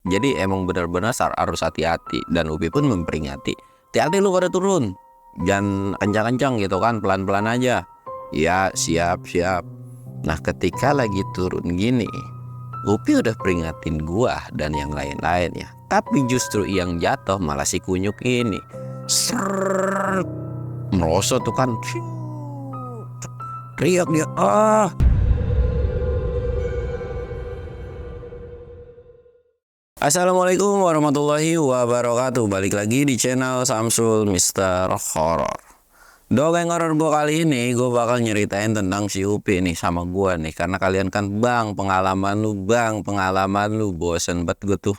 Jadi emang benar-benar harus hati-hati. Dan Upi pun memperingati, hati-hati lu pada turun, jangan kencang-kencang gitu kan, pelan-pelan aja. Ya siap. Nah ketika lagi turun gini, Upi udah peringatin gua dan yang lain-lain ya, tapi justru yang jatuh malah si kunyuk ini. Srrrr, merosot tuh kan, teriak dia, Assalamualaikum warahmatullahi wabarakatuh. Balik lagi di channel Samsul Mister Horror. Dongeng horor gue kali ini gue bakal nyeritain tentang si Upi nih sama gue nih. Karena kalian kan pengalaman lu bosen banget gue tuh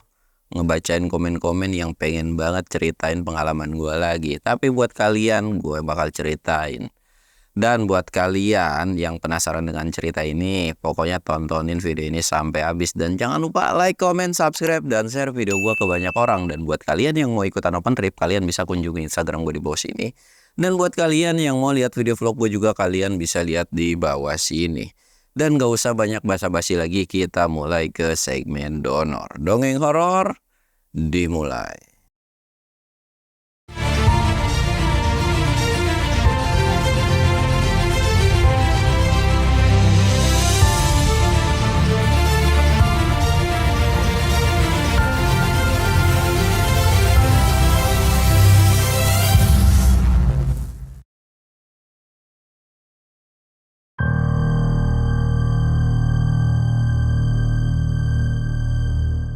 ngebacain komen-komen yang pengen banget ceritain pengalaman gue lagi. Tapi buat kalian gue bakal ceritain. Dan buat kalian yang penasaran dengan cerita ini, pokoknya tontonin video ini sampai habis. Dan jangan lupa like, comment, subscribe, dan share video gue ke banyak orang. Dan buat kalian yang mau ikutan open trip, kalian bisa kunjungi Instagram gue di bawah sini. Dan buat kalian yang mau lihat video vlog gue juga, kalian bisa lihat di bawah sini. Dan gak usah banyak basa-basi lagi, kita mulai ke segmen donor. Dongeng horor dimulai.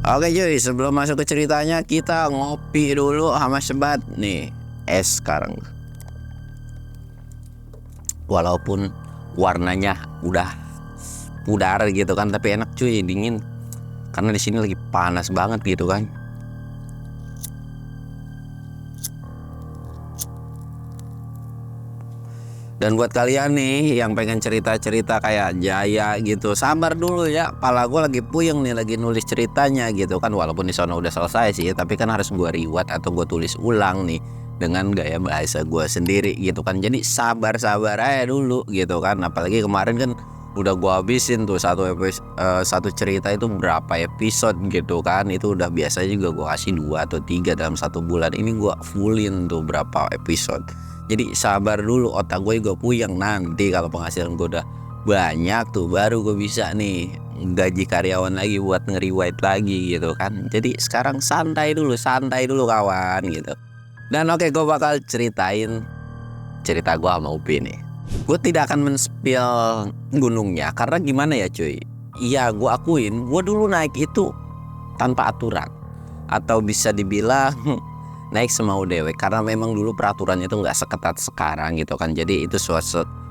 Oke cuy, sebelum masuk ke ceritanya kita ngopi dulu sama sebat nih. Es sekarang. Walaupun warnanya udah pudar gitu kan, tapi enak cuy, dingin. Karena di sini lagi panas banget gitu kan. Dan buat kalian nih yang pengen cerita-cerita kayak Jaya gitu, sabar dulu ya. Pala gue lagi puyeng nih, lagi nulis ceritanya gitu kan. Walaupun di sana udah selesai sih, tapi kan harus gue reward atau gue tulis ulang nih dengan gaya bahasa gue sendiri gitu kan. Jadi sabar-sabar aja dulu gitu kan. Apalagi kemarin kan udah gue habisin tuh satu cerita itu berapa episode gitu kan. Itu udah biasa juga gue kasih 2 atau 3 dalam 1 bulan. Ini gue fullin tuh berapa episode. Jadi sabar dulu, otak gue puyeng. Nanti kalau penghasilan gue udah banyak tuh, baru gue bisa nih gaji karyawan lagi buat nge-rewrite lagi gitu kan. Jadi sekarang santai dulu kawan gitu. Dan oke, gue bakal ceritain cerita gue sama Upi nih. Gue tidak akan men-spill gunungnya, karena gimana ya cuy. Iya gue akuin, gue dulu naik itu tanpa aturan. Atau bisa dibilang naik semau dewe, karena memang dulu peraturannya itu nggak seketat sekarang gitu kan. Jadi itu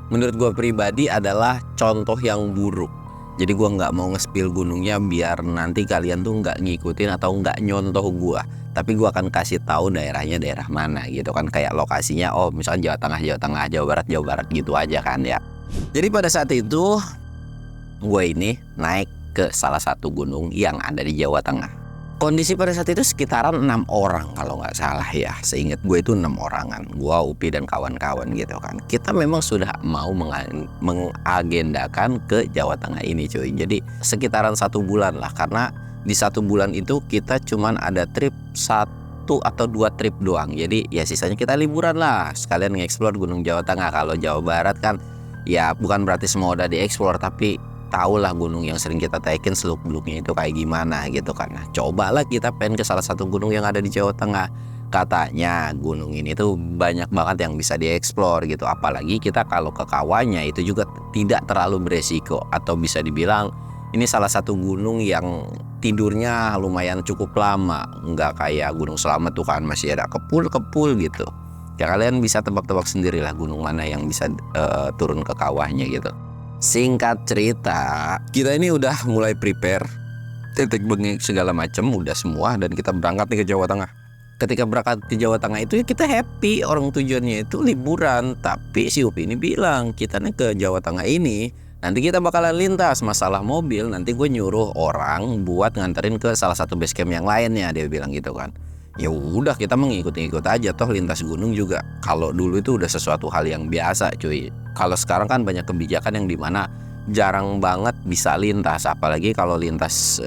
menurut gue pribadi adalah contoh yang buruk. Jadi gue nggak mau nge-spill gunungnya biar nanti kalian tuh nggak ngikutin atau nggak nyontoh gue. Tapi gue akan kasih tahu daerahnya daerah mana gitu kan, kayak lokasinya. Oh misalnya Jawa Tengah, Jawa Barat gitu aja kan ya. Jadi pada saat itu gue ini naik ke salah satu gunung yang ada di Jawa Tengah. Kondisi pada saat itu sekitaran 6 orang kalau nggak salah ya. Seingat gue itu 6 orangan. Gue, Upi, dan kawan-kawan gitu kan. Kita memang sudah mau mengagendakan ke Jawa Tengah ini cuy. Jadi sekitaran 1 bulan lah. Karena di 1 bulan itu kita cuman ada trip 1 atau 2 trip doang. Jadi ya sisanya kita liburan lah. Sekalian nge-explore Gunung Jawa Tengah. Kalau Jawa Barat kan ya bukan berarti semua udah di-explore, tapi tahu lah gunung yang sering kita taikin seluk-beluknya itu kayak gimana gitu kan. Nah, cobalah kita pengen ke salah satu gunung yang ada di Jawa Tengah. Katanya gunung ini tuh banyak banget yang bisa dieksplor gitu. Apalagi kita kalau ke kawahnya itu juga tidak terlalu beresiko. Atau bisa dibilang ini salah satu gunung yang tidurnya lumayan cukup lama. Nggak kayak Gunung Slamet tuh kan masih ada kepul-kepul gitu. Ya kalian bisa tebak-tebak sendiri lah gunung mana yang bisa turun ke kawahnya gitu. Singkat cerita, kita ini udah mulai prepare titik bengek segala macam udah semua, dan kita berangkat nih ke Jawa Tengah. Ketika berangkat ke Jawa Tengah itu ya kita happy, orang tujuannya itu liburan. Tapi si Upi ini bilang, kita nih ke Jawa Tengah ini nanti kita bakalan lintas masalah mobil. Nanti gue nyuruh orang buat nganterin ke salah satu base camp yang lainnya, dia bilang gitu kan. Ya udah, kita mengikut-ikut aja, toh lintas gunung juga kalau dulu itu udah sesuatu hal yang biasa cuy. Kalau sekarang kan banyak kebijakan yang dimana jarang banget bisa lintas, apalagi kalau lintas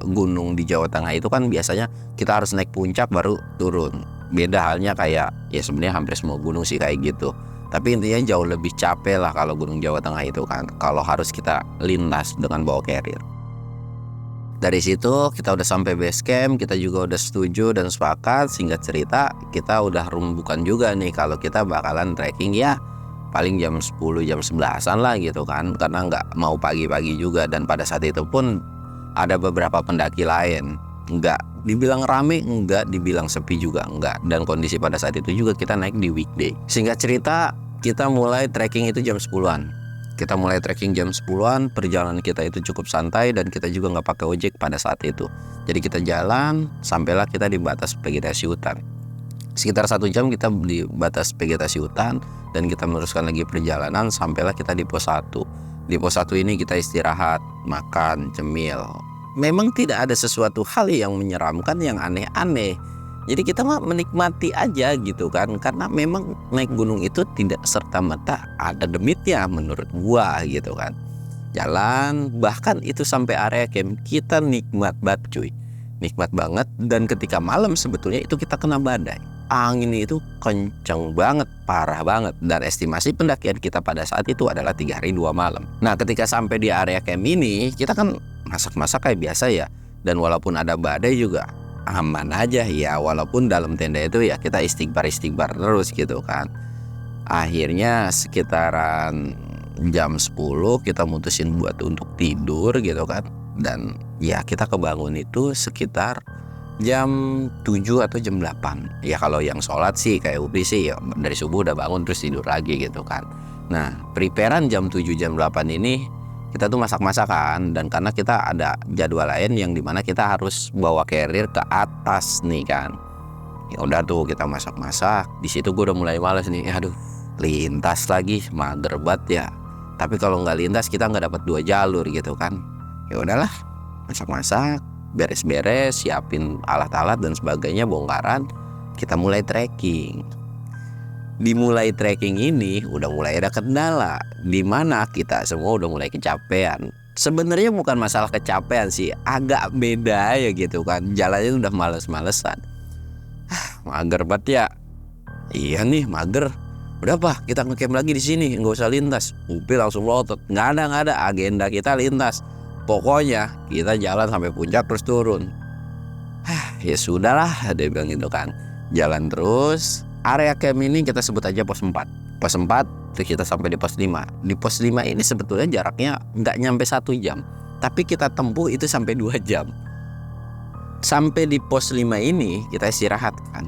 gunung di Jawa Tengah itu kan biasanya kita harus naik puncak baru turun. Beda halnya kayak ya sebenarnya hampir semua gunung sih kayak gitu. Tapi intinya jauh lebih capek lah kalau gunung Jawa Tengah itu kan, kalau harus kita lintas dengan bawa carrier. Dari situ kita udah sampai base camp, kita juga udah setuju dan sepakat. Singkat cerita kita udah rembukan juga nih kalau kita bakalan trekking ya paling jam 10 jam 11-an lah gitu kan, karena nggak mau pagi-pagi juga. Dan pada saat itu pun ada beberapa pendaki lain, nggak dibilang rame, nggak dibilang sepi juga nggak. Dan kondisi pada saat itu juga kita naik di weekday. Singkat cerita kita mulai trekking itu jam 10-an. Kita mulai trekking jam 10-an, perjalanan kita itu cukup santai dan kita juga nggak pakai ojek pada saat itu. Jadi kita jalan, sampailah kita di batas vegetasi hutan. Sekitar 1 jam kita di batas vegetasi hutan dan kita meneruskan lagi perjalanan sampailah kita di pos 1. Di pos 1 ini kita istirahat, makan, cemil. Memang tidak ada sesuatu hal yang menyeramkan, yang aneh-aneh. Jadi kita mah menikmati aja gitu kan, karena memang naik gunung itu tidak serta-merta ada demitnya menurut gua gitu kan. Jalan bahkan itu sampai area camp kita nikmat banget cuy, nikmat banget. Dan ketika malam sebetulnya itu kita kena badai, angin itu kenceng banget, parah banget. Dan estimasi pendakian kita pada saat itu adalah 3 hari 2 malam. Nah ketika sampai di area camp ini kita kan masak-masak kayak biasa ya, dan walaupun ada badai juga aman aja ya, walaupun dalam tenda itu ya kita istighbar terus gitu kan. Akhirnya sekitaran jam 10 kita mutusin buat untuk tidur gitu kan. Dan ya kita kebangun itu sekitar jam 7 atau jam 8. Ya kalau yang sholat sih kayak Upi sih ya dari subuh udah bangun terus tidur lagi gitu kan. Nah preparean jam 7 jam 8 ini kita tuh masak-masakan, dan karena kita ada jadwal lain yang dimana kita harus bawa carrier ke atas nih kan. Ya udah tuh kita masak-masak. Di situ gue udah mulai males nih. Aduh, lintas lagi, mager banget ya. Tapi kalau nggak lintas kita nggak dapat 2 jalur gitu kan. Ya udahlah, masak-masak, beres-beres, siapin alat-alat dan sebagainya, bongkaran. Kita mulai trekking. Dimulai trekking ini udah mulai ada kendala, di mana kita semua udah mulai kecapean. Sebenarnya bukan masalah kecapean sih, agak beda ya gitu kan. Jalannya udah males-malesan. Mager banget ya. Iya nih mager. Udah apa? Kita ngecamp lagi di sini, nggak usah lintas. Upi langsung lotot. Nggak ada agenda kita lintas. Pokoknya kita jalan sampai puncak terus turun. Ya sudahlah, dia bilang gitu kan. Jalan terus. Area camp ini kita sebut aja pos 4. Pos 4 itu kita sampai di pos 5. Di pos 5 ini sebetulnya jaraknya nggak nyampe 1 jam, tapi kita tempuh itu sampai 2 jam. Sampai di pos 5 ini kita istirahat kan.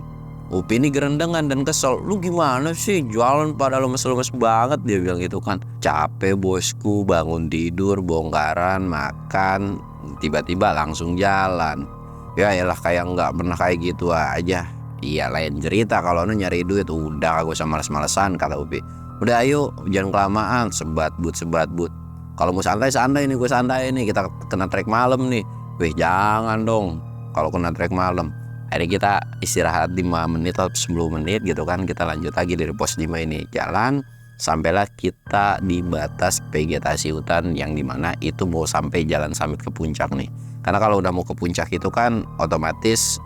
Upi ini gerendengan dan kesel. Lu gimana sih jalan pada lemes-lemes banget, dia bilang gitu kan. Capek bosku, bangun tidur, bongkaran, makan, tiba-tiba langsung jalan. Ya elah kayak nggak pernah kayak gitu aja. Iya lain cerita kalau lu nyari duit udah gak usah males-malesan, kata Upi. Udah ayo jangan kelamaan, sebat but. Kalau mau santai nih, gue santai nih, kita kena trek malam nih. Wih jangan dong kalau kena trek malam. Akhirnya kita istirahat 5 menit atau 10 menit gitu kan. Kita lanjut lagi dari pos 5 ini jalan. Sampailah kita di batas vegetasi hutan, yang dimana itu mau sampai jalan summit ke puncak nih. Karena kalau udah mau ke puncak itu kan otomatis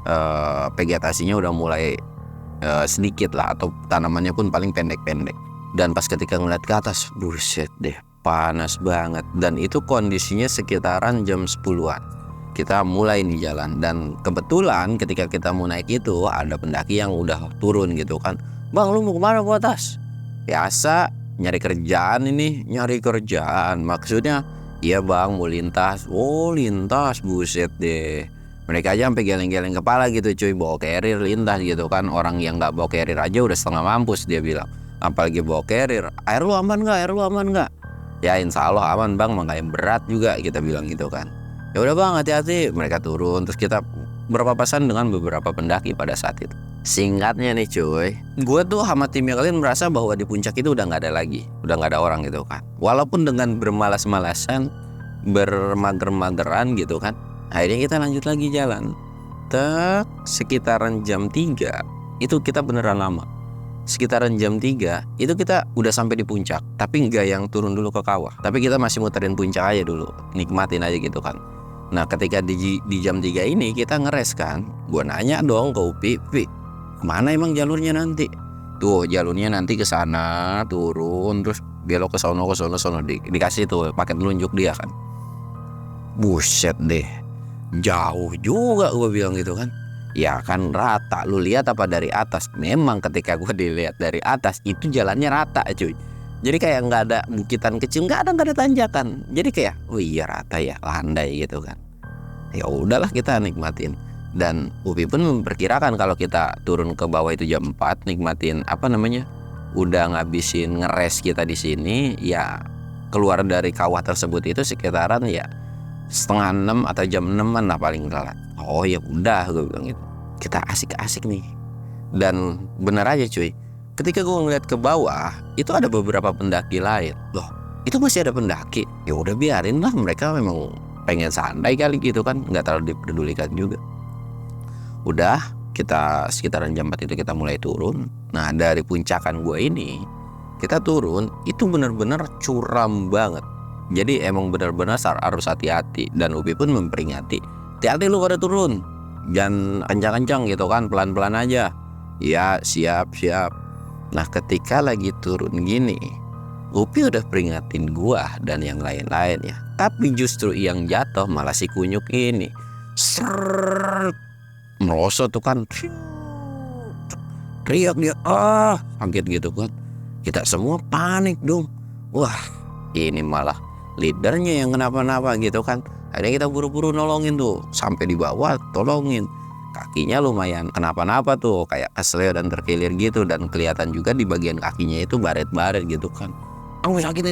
vegetasinya udah mulai sedikit lah, atau tanamannya pun paling pendek-pendek. Dan pas ketika ngeliat ke atas, buset deh, panas banget. Dan itu kondisinya sekitaran jam 10-an. Kita mulai nih jalan, dan kebetulan ketika kita mau naik itu ada pendaki yang udah turun gitu kan. Bang lu mau kemana ke atas? Biasa nyari kerjaan ini, maksudnya. Iya bang mau lintas. Oh lintas, buset deh. Mereka aja sampai geleng-geleng kepala gitu cuy, bawa carrier lintas gitu kan. Orang yang gak bawa carrier aja udah setengah mampus dia bilang, apalagi bawa carrier. Air lu aman gak? Ya insya Allah aman bang, makanya berat juga, kita bilang gitu kan. Ya udah bang hati-hati. Mereka turun, terus kita berpapasan dengan beberapa pendaki pada saat itu. Singkatnya nih cuy, gue tuh sama timnya kalian merasa bahwa di puncak itu udah gak ada lagi, udah gak ada orang gitu kan. Walaupun dengan bermalas-malasan, bermager-mageran gitu kan. Akhirnya kita lanjut lagi jalan. Sekitaran jam 3 itu kita beneran lama. sekitaran jam 3 itu kita udah sampai di puncak, tapi nggak yang turun dulu ke kawah, tapi kita masih muterin puncak aja dulu, nikmatin aja gitu kan. Nah ketika di jam 3 ini kita ngeres kan, gue nanya dong ke Upi, mana emang jalurnya nanti? Tuh jalurnya nanti ke sana, turun terus belok ke sono dikasih tuh paket telunjuk dia kan. Buset deh, jauh juga gue bilang gitu kan. Ya kan rata, lu lihat apa dari atas? Memang ketika gue dilihat dari atas itu jalannya rata cuy. Jadi kayak nggak ada bukitan kecil, nggak ada tanjakan. Jadi kayak, oh iya rata ya, landai gitu kan. Ya udahlah kita nikmatin. Dan Upi pun memperkirakan kalau kita turun ke bawah itu jam 4 nikmatin udah ngabisin ngeres kita di sini, ya keluar dari kawah tersebut itu sekitaran ya 5:30 atau jam 6-an lah paling telat. Oh ya udah gue bilang gitu, kita asik-asik nih. Dan bener aja cuy, ketika gue ngeliat ke bawah itu ada beberapa pendaki lain. Loh itu masih ada pendaki, ya udah biarin lah, mereka memang pengen santai kali gitu kan, nggak terlalu dipedulikan juga. Udah kita sekitaran jam 4 itu kita mulai turun. Nah dari puncakan gue ini kita turun itu bener-bener curam banget. Jadi emang benar-benar harus hati-hati. Dan Upi pun memperingati, hati-hati lu pada turun, jangan kencang-kencang gitu kan, pelan-pelan aja. Ya siap. Nah ketika lagi turun gini, Upi udah peringatin gua dan yang lain-lain ya, tapi justru yang jatuh malah si kunyuk ini. Merosot tuh kan, teriak dia, kaget gitu kan. Kita semua panik dong. Wah ini malah leadernya yang kenapa-napa gitu kan. Akhirnya kita buru-buru nolongin tuh, sampai di bawah tolongin. Kakinya lumayan kenapa-napa tuh, kayak kesleo dan terkilir gitu. Dan kelihatan juga di bagian kakinya itu baret-baret gitu kan. Sakit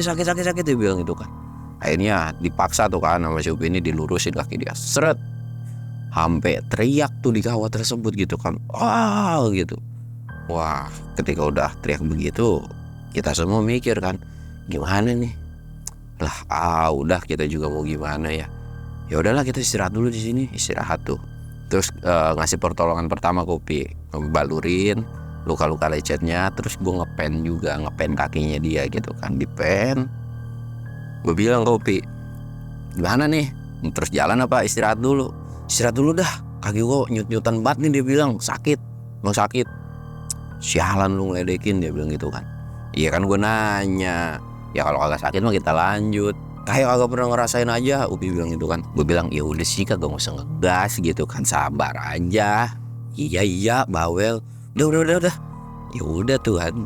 dia bilang gitu kan. Akhirnya dipaksa tuh kan sama si Upi ini dilurusin kaki dia, seret. Sampai teriak tuh di kawah tersebut gitu kan, gitu. Wah ketika udah teriak begitu, kita semua mikir kan, gimana nih? Lah udah kita juga mau gimana ya. Ya udahlah kita istirahat dulu di sini, istirahat tuh. Terus ngasih pertolongan pertama ke Upi, balurin luka-luka lecetnya. Terus gue ngepen kakinya dia gitu kan, dipen. Gue bilang ke Upi, gimana nih? Terus jalan apa istirahat dulu? Istirahat dulu dah, kaki gue nyut-nyutan banget nih, dia bilang sakit. Emang sakit? Sialan lu ngeledekin, dia bilang gitu kan. Iya kan gue nanya, ya kalau kagak sakit mah kita lanjut. Kayak kagak pernah ngerasain aja, Upi bilang gitu kan. Gue bilang ya udah sih kagak usah ngegas gitu kan, sabar aja. Iya bawel. Udah. Ya udah Tuhan.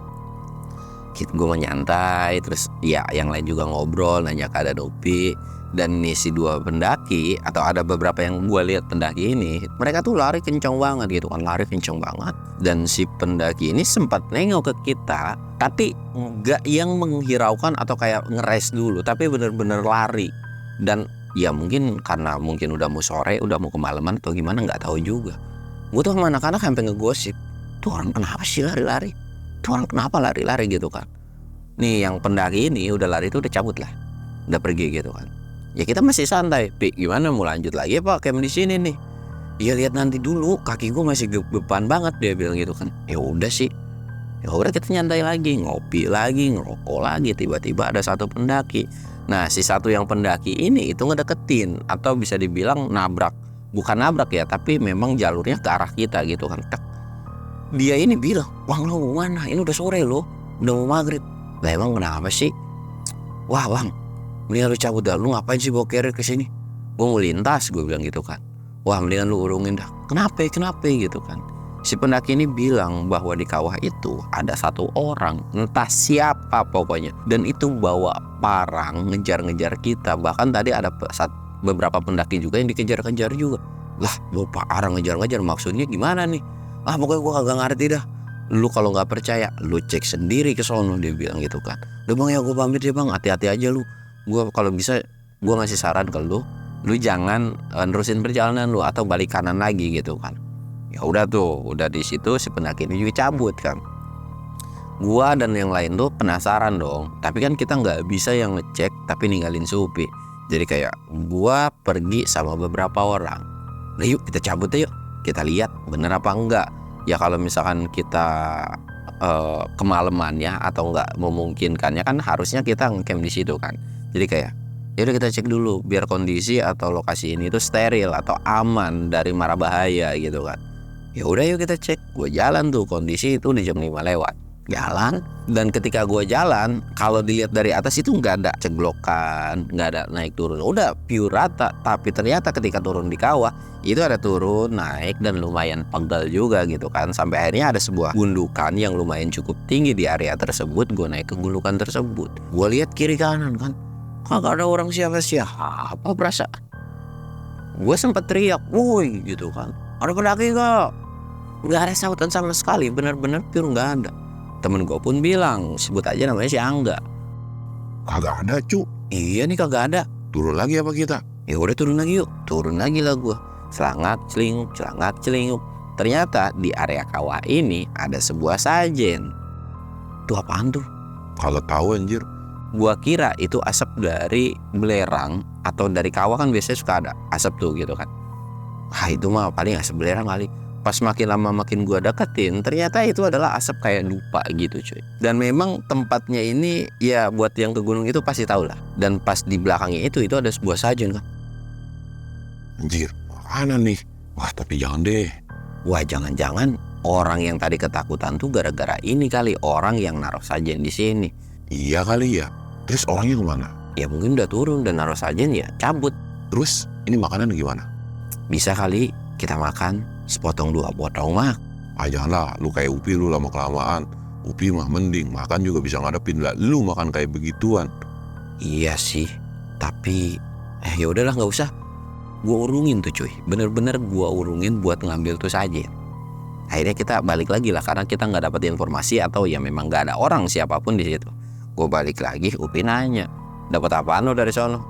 Gue menyantai, terus ya yang lain juga ngobrol, nanya keadaan Upi. Dan nih si dua pendaki, atau ada beberapa yang gue lihat pendaki ini, mereka tuh lari kencang banget gitu kan, lari kencang banget. Dan si pendaki ini sempat nengok ke kita, tapi nggak yang menghiraukan atau kayak ngeres dulu, tapi bener-bener lari. Dan ya mungkin karena udah mau sore, udah mau kemalaman atau gimana nggak tahu juga. Gue tuh sama anak-anak sampai ngegosip, tuh orang kenapa sih lari-lari? Tuh orang kenapa lari-lari gitu kan? Nih yang pendaki ini udah lari tuh udah cabut lah, udah pergi gitu kan. Ya kita masih santai, Pi gimana mau lanjut lagi Pak camp di sini nih? Ya lihat nanti dulu, kaki gue masih gebeban banget, dia bilang gitu kan. Ya udah sih, ya udah kita nyantai lagi, ngopi lagi, ngerokok lagi. Tiba-tiba ada satu pendaki. Nah si satu yang pendaki ini itu ngedeketin, atau bisa dibilang nabrak. Bukan nabrak ya, tapi memang jalurnya ke arah kita gitu kan. Dia ini bilang, Bang lo mau mana? Ini udah sore lo, udah mau maghrib. Lah emang kenapa sih? Wah Bang, mendingan lu cabut dah, lu ngapain sih bawa carrier ke sini? Gue mau lintas, gue bilang gitu kan. Wah mendingan lu urungin dah. Kenapa gitu kan. Si pendaki ini bilang bahwa di kawah itu ada satu orang, entah siapa pokoknya, dan itu bawa parang ngejar-ngejar kita. Bahkan tadi ada beberapa pendaki juga yang dikejar-kejar juga. Lah bawa parang ngejar-ngejar maksudnya gimana nih? Pokoknya gue kagak ngerti dah. Lu kalau nggak percaya, lu cek sendiri ke sono, dia bilang gitu kan. Udah Bang ya gue pamit ya Bang, hati-hati aja lu. Gue kalau bisa gue ngasih saran ke lu jangan nerusin perjalanan lu atau balik kanan lagi gitu kan. Ya udah tuh, udah di situ si pendaki ini juga cabut kan. Gua dan yang lain tuh penasaran dong, tapi kan kita nggak bisa yang ngecek tapi ninggalin Supi. Jadi kayak gua pergi sama beberapa orang. Nah yuk kita cabut yuk, kita lihat bener apa enggak. Ya kalau misalkan kita kemalamannya atau nggak memungkinkannya kan harusnya kita ngecamp di situ kan. Jadi kayak ya udah kita cek dulu biar kondisi atau lokasi ini tuh steril atau aman dari mara bahaya gitu kan. Ya udah yuk kita cek. Gue jalan tuh, kondisi itu di jam 5 lewat. Jalan, dan ketika gue jalan, kalau dilihat dari atas itu nggak ada ceglokan, nggak ada naik turun, udah pure rata. Tapi ternyata ketika turun di kawah itu ada turun naik dan lumayan pegal juga gitu kan. Sampai akhirnya ada sebuah gundukan yang lumayan cukup tinggi di area tersebut. Gue naik ke gundukan tersebut, gue lihat kiri kanan kan, kagak ada orang siapa berasa. Gue sempat teriak, woi gitu kan, ada pendaki gak? Nggak ada sautan sama sekali, benar-benar pure nggak ada. Temen gue pun bilang, sebut aja namanya si Angga. Kagak ada, cu. Iya nih kagak ada. Turun lagi apa kita? Ya udah turun lagi yuk. Turun lagi lah gue. Selangat celinguk. Ternyata di area kawah ini ada sebuah sajen. Itu apaan tuh? Kalau tahu anjir. Gua kira itu asap dari belerang atau dari kawah kan biasanya suka ada asap tuh gitu kan. Itu mah paling asap belerang kali. Pas makin lama makin gua deketin, ternyata itu adalah asap kayak dupa gitu cuy. Dan memang tempatnya ini ya buat yang ke gunung itu pasti tahu lah. Dan pas di belakangnya itu ada sebuah sajen kan. Anjir, makanan nih. Wah tapi jangan deh. Wah jangan-jangan orang yang tadi ketakutan tuh gara-gara ini kali, orang yang naruh sajen di sini. Iya kali ya. Terus orangnya kemana? Ya mungkin udah turun dan naruh sajen ya cabut. Terus ini makanan gimana? Bisa kali kita makan sepotong 2 potong mah. Janganlah, lu kayak Upi lu lama kelamaan. Upi mah mending, makan juga bisa ngadepin lah. Lu makan kayak begituan. Iya sih, tapi ya udahlah nggak usah. Gua urungin tuh cuy, bener-bener gua urungin buat ngambil tuh sajen. Akhirnya kita balik lagi lah karena kita nggak dapat informasi atau ya memang nggak ada orang siapapun di situ. Gue balik lagi, Upi nanya, dapat apaan lo dari sono?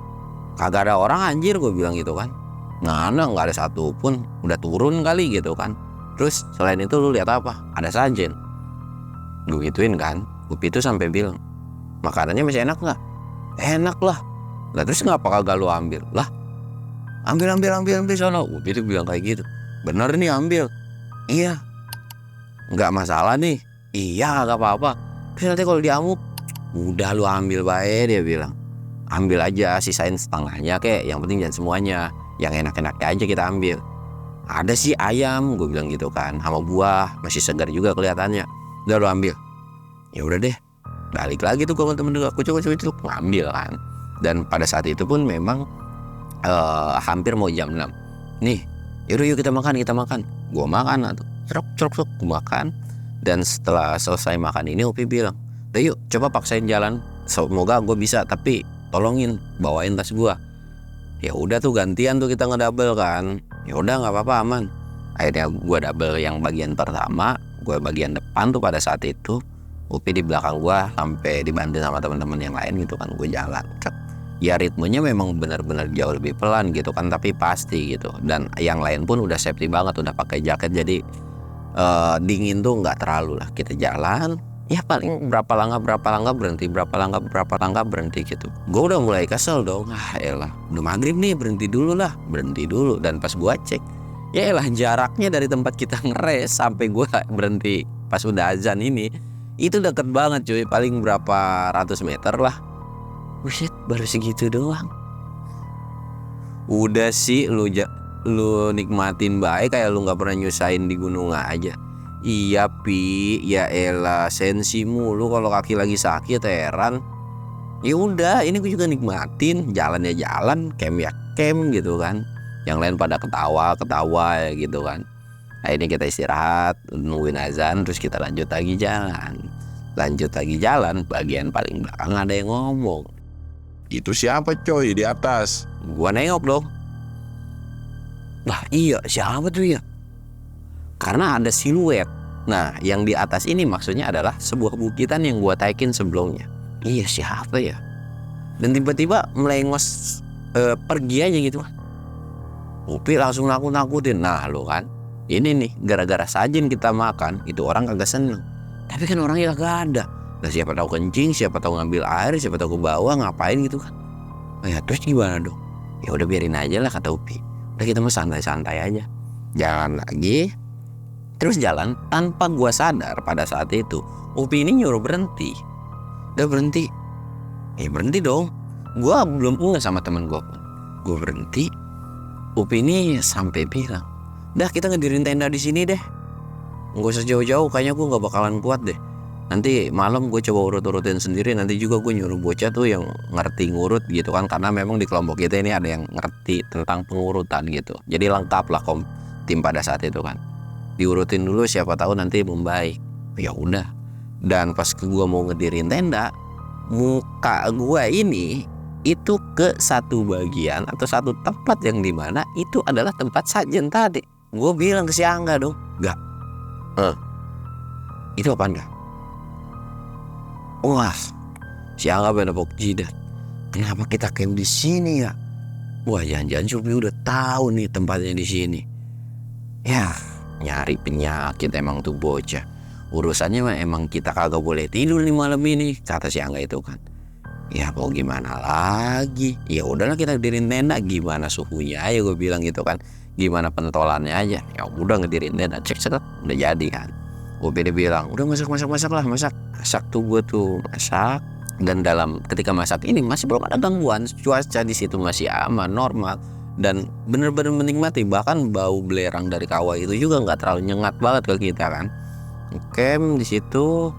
Kagak ada orang anjir, gue bilang gitu kan. Nggak ada satupun, udah turun kali gitu kan. Terus selain itu lu lihat apa? Ada sajen. Gue gituin kan. Upi itu sampai bilang, makanannya masih enak nggak? Enak lah. Lah terus ngapa kagak lu ambil? Lah ambil sono. Upi itu bilang kayak gitu. Bener nih ambil. Iya. Nggak masalah nih. Iya nggak apa-apa. Terus nanti kalau diamuk, udah lu ambil baik, dia bilang. Ambil aja, sisain setengahnya kek. Yang penting jangan semuanya. Yang enak-enaknya aja kita ambil. Ada sih ayam, gue bilang gitu kan, sama buah, masih segar juga kelihatannya. Udah lu ambil. Ya udah deh. Balik lagi tuh kalau temen gue kucuk ngambil kan. Dan pada saat itu pun memang hampir mau jam 6. Nih, yaudah yuk kita makan. Gue makan tuh. Cerok, gue makan. Dan setelah selesai makan ini Upi bilang, udah yuk coba paksain jalan. Semoga gue bisa, tapi tolongin bawain tas gue. Ya udah tuh gantian tuh kita ngedouble kan. Ya udah nggak apa-apa aman. Akhirnya gue double yang bagian pertama, gue bagian depan tuh pada saat itu. Upi di belakang gue sampai dibantu sama teman-teman yang lain gitu kan. Gue jalan. Ya ritmenya memang benar-benar jauh lebih pelan gitu kan, tapi pasti gitu. Dan yang lain pun udah safety banget, udah pakai jaket, jadi dingin tuh nggak terlalu lah. Kita jalan. Ya paling berapa langkah berhenti, berapa langkah berhenti gitu. Gue udah mulai kesel dong. Elah, udah maghrib nih, berhenti dulu. Dan pas gue cek, ya elah jaraknya dari tempat kita ngeres sampai gue berhenti pas udah azan ini, itu deket banget cuy, paling berapa ratus meter lah. Buset, baru segitu doang. Udah sih lu nikmatin baik kayak lu nggak pernah nyusahin di gunung aja. Iya Pi, ya elah sensi mulu kalau kaki lagi sakit heran. Ya udah, ini gue juga nikmatin, jalannya jalan, camp ya camp gitu kan. Yang lain pada ketawa ya gitu kan. Akhirnya kita istirahat, nungguin azan, terus kita lanjut lagi jalan. Bagian paling belakang ada yang ngomong. Itu siapa coy di atas? Gua nengok dong. Lah iya, siapa tuh ya? Karena ada siluet. Nah, yang di atas ini maksudnya adalah sebuah bukitan yang gua taikin sebelumnya. Iya, siapa ya? Dan tiba-tiba melengos pergi aja gitu kan. Upi langsung nakut-nakutin. Nah, lo kan. Ini nih, gara-gara sajen kita makan, itu orang kagak seneng. Tapi kan orangnya kagak ada. Nah, siapa tahu kencing, siapa tahu ngambil air, siapa tahu ke bawah ngapain gitu kan. Ya, terus gimana dong? Ya udah biarin aja lah kata Upi. Udah kita mau santai-santai aja. Jalan lagi. terus jalan tanpa gua sadar pada saat itu Upi ini nyuruh berhenti. Udah berhenti, berhenti dong. Gua belum ngeh sama temen gua pun. Gua berhenti. Upi ini sampai bilang, "Dah kita ngedirin tenda di sini deh. Nggak usah jauh-jauh, kayaknya gue nggak bakalan kuat deh. Nanti malam gue coba urut-urutin sendiri. Nanti juga gue nyuruh bocah tuh yang ngerti ngurut gitu kan. Karena memang di kelompok kita ini ada yang ngerti tentang pengurutan gitu. Jadi lengkap lah tim pada saat itu kan. Diurutin dulu siapa tahu nanti membaik." Ya udah. Dan pas gue mau ngedirin tenda, muka gue ini itu ke satu bagian atau satu tempat yang dimana itu adalah tempat sajen tadi. Gue bilang ke si Angga dong, "Gak, itu apaan gak?" Wah, si Angga menepuk jidat. "Kenapa kita camp di sini ya?" Wah, jangan-jangan Supi udah tahu nih tempatnya di sini. Ya, nyari penyakit emang tuh bocah. Urusannya mah emang kita kagak boleh tidur nih malam ini, kata si Angga itu kan. Ya mau gimana lagi? Ya udahlah kita ngedirin tenda, gimana suhunya aja gue bilang gitu kan. Gimana pentolannya aja. Ya udah ngedirin tenda, cek udah jadi kan. Dia bilang, "Udah masak lah, masak." Masak tuh gue tuh masak. Dan ketika masak ini masih belum ada gangguan, cuaca di situ masih aman, normal, dan bener-bener menikmati. Bahkan bau belerang dari kawah itu juga nggak terlalu nyengat banget ke kita kan. Camp di situ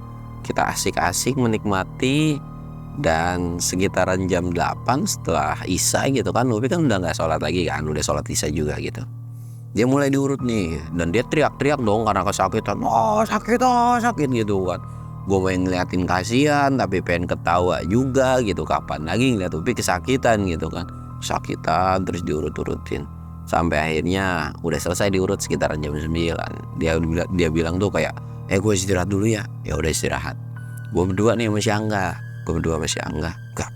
kita asik-asik menikmati. Dan sekitaran jam 8 setelah Isya gitu kan, Upi kan udah nggak sholat lagi kan, udah sholat Isya juga gitu. Dia mulai diurut nih, dan dia teriak-teriak dong karena kesakitan. Sakit gitu kan. Gue main ngeliatin kasihan tapi pengen ketawa juga gitu. Kapan lagi ngeliat Upi kesakitan gitu kan. Sakitan terus diurut-urutin. Sampai akhirnya udah selesai diurut sekitaran jam 9. Dia bilang tuh kayak, "Gue istirahat dulu ya." Ya udah istirahat. Gue berdua nih sama si Angga. Gak,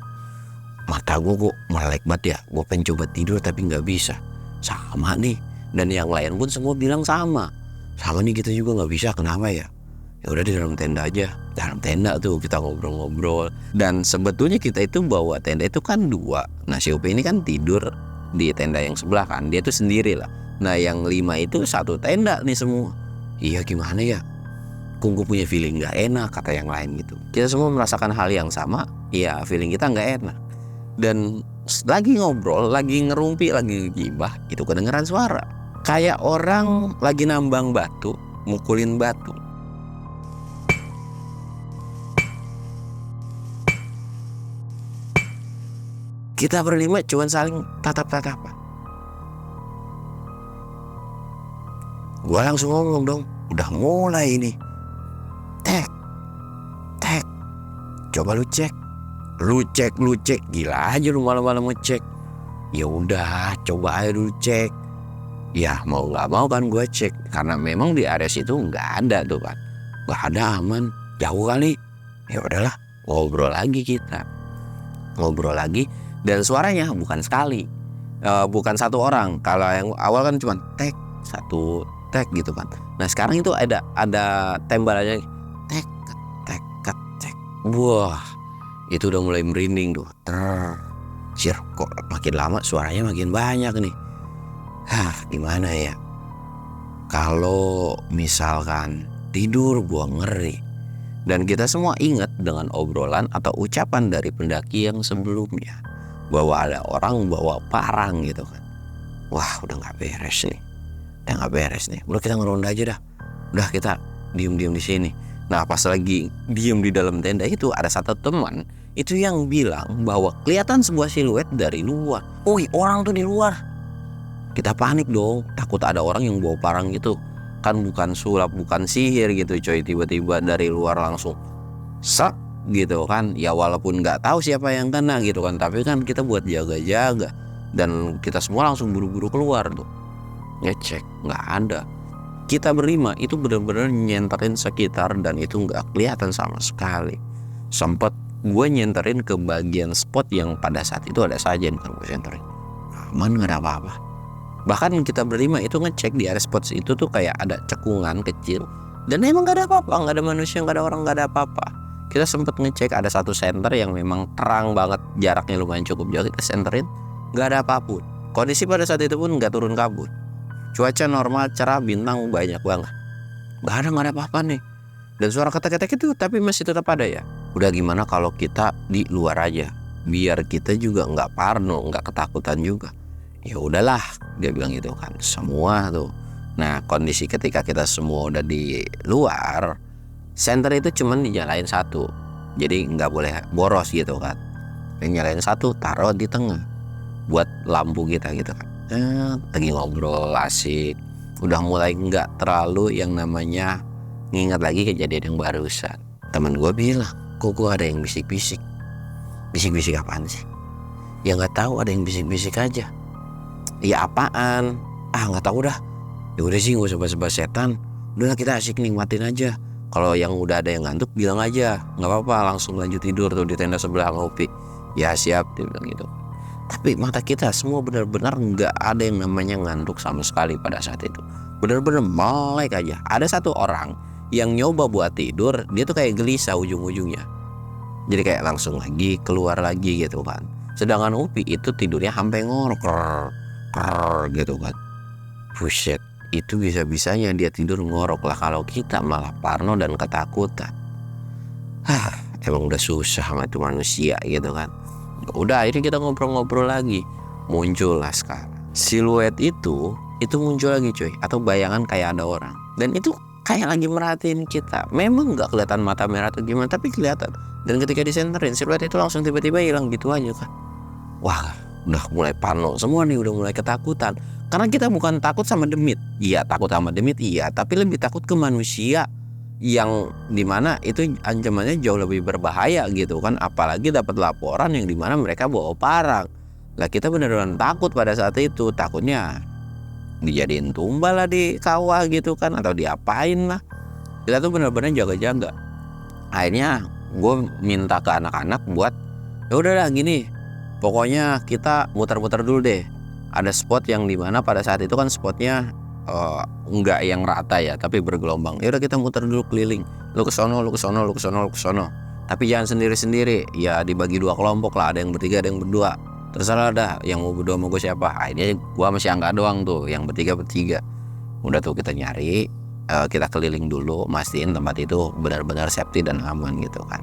mata gue kok melek banget ya. Gue pengen coba tidur tapi gak bisa. Sama nih. Dan yang lain pun semua bilang sama nih, kita juga gak bisa. Kenapa ya? Ya udah di dalam tenda aja. Dalam tenda tuh kita ngobrol-ngobrol. Dan sebetulnya kita itu bawa tenda itu kan 2. Nah si Upi ini kan tidur di tenda yang sebelah kan. Dia tuh sendiri lah. Nah yang 5 itu satu tenda nih semua. Iya gimana ya? Gue punya feeling gak enak, kata yang lain gitu. Kita semua merasakan hal yang sama. Ya feeling kita gak enak. Dan lagi ngobrol, lagi ngerumpi, lagi gibah, itu kedengeran suara kayak orang lagi nambang batu, mukulin batu. Kita berlima cuman saling tatap-tatapan. Gue langsung ngomong dong, "Udah mulai ini. Tek, coba lu cek. Gila aja lu malam-malam ngecek." Ya udah, coba aja dulu cek. Ya mau nggak mau kan gue cek, karena memang di area situ nggak ada tuh kan, nggak ada, aman, jauh kali. Ya udahlah, ngobrol lagi, dan suaranya bukan sekali, bukan satu orang. Kalau yang awal kan cuma satu tek gitu kan. Nah sekarang itu ada tembalannya tek. Wah, itu udah mulai merinding tuh. Kok makin lama suaranya makin banyak nih. Gimana ya? Kalau misalkan tidur gua ngeri. Dan kita semua ingat dengan obrolan atau ucapan dari pendaki yang sebelumnya, bahwa ada orang bawa parang gitu kan. Wah udah gak beres nih. Udah kita ngeronda aja dah. Udah kita diem di sini. Nah pas lagi diem di dalam tenda itu, ada satu teman itu yang bilang bahwa kelihatan sebuah siluet dari luar. Orang tuh di luar. Kita panik dong, takut ada orang yang bawa parang gitu. Kan bukan sulap, bukan sihir gitu coy. Tiba-tiba dari luar langsung sak gitu kan. Ya walaupun gak tahu siapa yang kena gitu kan, tapi kan kita buat jaga-jaga. Dan kita semua langsung buru-buru keluar tuh, ngecek, gak ada. Kita berlima itu benar-benar nyenterin sekitar, dan itu gak kelihatan sama sekali. Sempet gue nyenterin ke bagian spot yang pada saat itu ada sajen, kan gue senterin. Aman, gak ada apa-apa. Bahkan kita berlima itu ngecek di area spot itu tuh kayak ada cekungan kecil, dan emang gak ada apa-apa, gak ada manusia, gak ada orang, gak ada apa-apa. Kita sempet ngecek ada satu center yang memang terang banget, jaraknya lumayan cukup jauh, kita senterin, gak ada apapun. Kondisi pada saat itu pun gak turun kabut. Cuaca normal, cerah, bintang banyak banget. nggak ada apa-apa nih. Dan suara ketek-ketek itu tapi masih tetap ada ya. Udah gimana kalau kita di luar aja, biar kita juga nggak parno, nggak ketakutan juga. Ya udahlah, dia bilang gitu kan. Semua tuh. Nah, kondisi ketika kita semua udah di luar, senter itu cuman dinyalain satu. Jadi nggak boleh boros gitu kan. Yang nyalain satu taruh di tengah buat lampu kita gitu kan. Lagi ngobrol asik. Udah mulai nggak terlalu yang namanya ngingat lagi kejadian yang barusan. Temen gue bilang, kok gue ada yang bisik-bisik. Bisik-bisik apaan sih? Ya nggak tahu, ada yang bisik-bisik aja. Ya apaan? Nggak tahu dah. Ya udah sih, nggak usah bahas-bahas setan. Udahlah kita asik nikmatin aja. Kalau yang udah ada yang ngantuk bilang aja, nggak apa-apa, langsung lanjut tidur tuh di tenda sebelah ngopi. Ya siap, dia bilang gitu. Tapi mata kita semua benar-benar nggak ada yang namanya ngantuk sama sekali pada saat itu. Benar-benar melek aja. Ada satu orang yang nyoba buat tidur, dia tuh kayak gelisah ujung-ujungnya. Jadi kayak langsung lagi keluar lagi gitu kan. Sedangkan Upi itu tidurnya sampai ngorok gitu kan. Buset, itu bisa-bisanya dia tidur ngorok lah, kalau kita malah parno dan ketakutan. Emang udah susah sama itu manusia gitu kan. Udah akhirnya kita ngobrol-ngobrol lagi. Muncul lah sekarang siluet itu muncul lagi cuy, atau bayangan kayak ada orang. Dan itu kayak lagi merhatiin kita. Memang nggak kelihatan mata merah atau gimana, tapi kelihatan. Dan ketika disenterin, siluet itu langsung tiba-tiba hilang gitu aja kan. Wah, udah mulai parno semua nih, udah mulai ketakutan. Karena kita bukan takut sama demit. Iya, takut sama demit iya, tapi lebih takut ke manusia yang dimana itu ancamannya jauh lebih berbahaya gitu kan. Apalagi dapat laporan yang dimana mereka bawa parang. Lah kita beneran takut pada saat itu. Takutnya dijadiin tumbal lah di kawah gitu kan, atau diapain lah. Kita tuh bener-bener jaga-jaga. Akhirnya gue minta ke anak-anak buat, ya udahlah gini, pokoknya kita muter-muter dulu deh. Ada spot yang dimana pada saat itu kan spotnya nggak yang rata ya, tapi bergelombang. Ya udah kita muter dulu keliling. Lu ke sono, lu ke sono, lu ke sono, lu ke sono. Tapi jangan sendiri-sendiri. Ya dibagi dua kelompok lah, ada yang bertiga, ada yang berdua. Terserah dah yang mau berdua mau gue siapa. Akhirnya gue sama si Angga doang tuh yang bertiga. Udah tuh kita nyari, kita keliling dulu, mastiin tempat itu benar-benar safety dan aman gitu kan.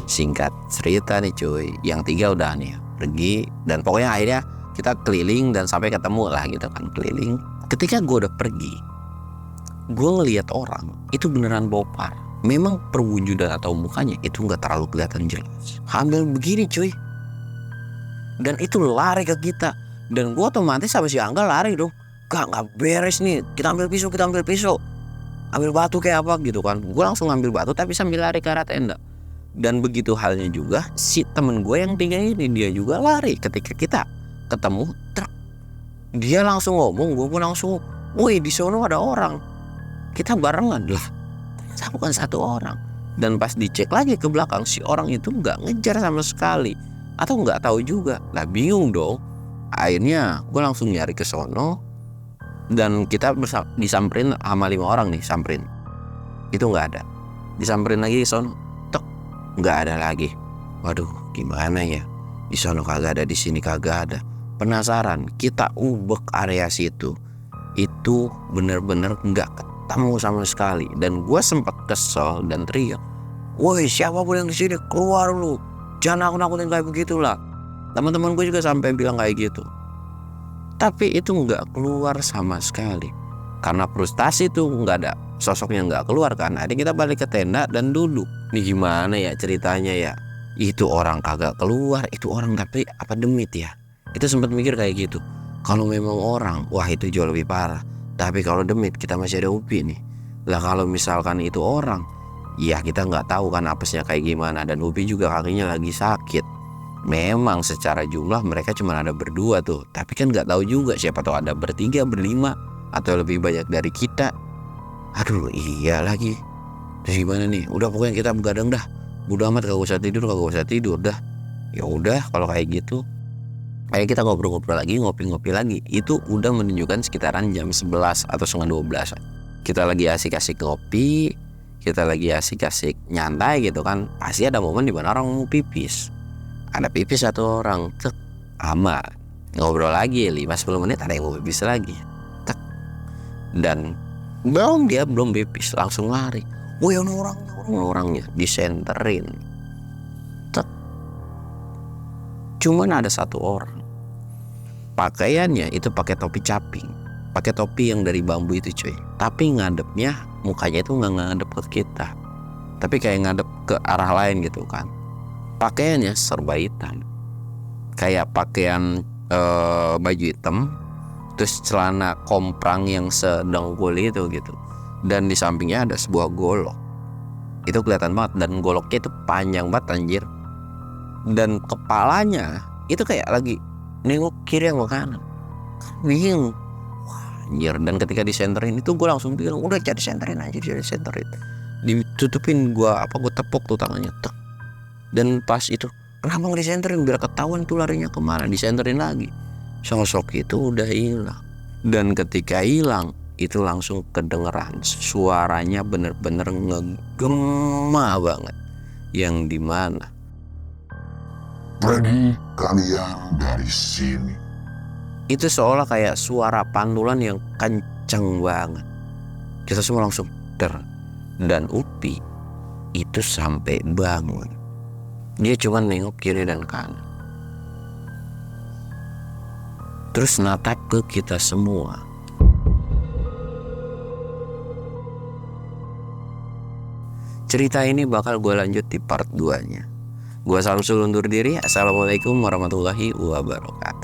Singkat cerita nih cuy, yang 3 udah nih pergi. Dan pokoknya akhirnya kita keliling dan sampai ketemu lah gitu kan, keliling. Ketika gue udah pergi, gue ngelihat orang itu beneran bopar. Memang perwujudan atau mukanya itu nggak terlalu kelihatan jelas, hamil begini cuy. Dan itu lari ke kita. Dan gue otomatis sama si Angga lari dong. Gak beres nih, kita ambil pisau, ambil batu kayak apa gitu kan. Gue langsung ambil batu tapi sambil lari ke arah tenda. Dan begitu halnya juga si temen gue yang 3 ini, dia juga lari. Ketika kita ketemu truk, dia langsung ngomong, gue pun langsung, woi di sono ada orang. Kita barengan lah, ternyata bukan satu orang. Dan pas dicek lagi ke belakang, si orang itu gak ngejar sama sekali, atau nggak tahu juga. Lah bingung dong. Akhirnya gue langsung nyari ke sono, dan kita disamperin sama 5 orang nih, samperin. Itu nggak ada. Disamperin lagi ke sono, tok, nggak ada lagi. Waduh, gimana ya? Di sono kagak ada, di sini kagak ada. Penasaran, kita ubek area situ. Itu bener-bener nggak ketemu sama sekali. Dan gue sempat kesel dan teriak, woi siapapun yang di sini keluar lu. Jangan nakut-nakutin kayak begitulah. Teman-teman gue juga sampai bilang kayak gitu. Tapi itu nggak keluar sama sekali. Karena frustasi tuh nggak ada, sosoknya nggak keluar kan. Akhirnya kita balik ke tenda dan duduk. Nih gimana ya ceritanya ya? Itu orang kagak keluar, itu orang tapi apa demit ya? Itu sempat mikir kayak gitu. Kalau memang orang, wah itu jauh lebih parah. Tapi kalau demit kita masih ada Upi nih. Lah kalau misalkan itu orang, ya kita nggak tahu kan apesnya kayak gimana. Dan Upi juga kakinya lagi sakit. Memang secara jumlah mereka cuma ada berdua tuh, tapi kan nggak tahu juga, siapa tahu ada bertiga, berlima, atau lebih banyak dari kita. Aduh iya lagi. Terus gimana nih? Udah pokoknya kita begadang dah. Bodo amat, kagak usah tidur dah. Ya udah kalau kayak gitu. Kayak kita ngobrol-ngobrol lagi, ngopi-ngopi lagi. Itu udah menunjukkan sekitaran jam 11 atau setengah 12. Kita lagi asik-asik ngopi, kita lagi asik-asik nyantai gitu kan. Pasti ada momen di mana orang mau pipis. Ada pipis satu orang, tek, aman. Ngobrol lagi 5-10 menit ada yang mau pipis lagi, tek. Dan dia belum pipis langsung lari. Woi, orangnya disenterin. Tek. Cuman ada satu orang. Pakaiannya itu pakai topi caping, pakai topi yang dari bambu itu cuy. Tapi ngadepnya mukanya itu nggak ngadep ke kita, tapi kayak ngadep ke arah lain gitu kan. Pakaiannya serba hitam, kayak pakaian baju hitam, terus celana komprang yang sedengkul itu gitu. Dan di sampingnya ada sebuah golok. Itu kelihatan banget, dan goloknya itu panjang banget anjir. Dan kepalanya itu kayak lagi nengok kiri sama kanan. Bingung. Wah, anjir. Dan ketika disenterin itu gue langsung bilang, udah jadi senterin aja, jadi senterin. Ditutupin gue tepuk tuh tangannya. Tek. Dan pas itu, kenapa nggak disenterin biar ketahuan tuh larinya kemana? Disenterin lagi. Sosok itu udah hilang. Dan ketika hilang itu langsung kedengeran suaranya bener-bener ngegema banget. Yang dimana Pergi kalian dari sini. itu seolah kayak suara pantulan yang kenceng banget. Kita semua langsung dan Upi itu sampai bangun. Dia cuma nengok kiri dan kanan, terus natap ke kita semua. Cerita ini bakal gue lanjut di part 2-nya. Gue Samsul undur diri. Assalamualaikum warahmatullahi wabarakatuh.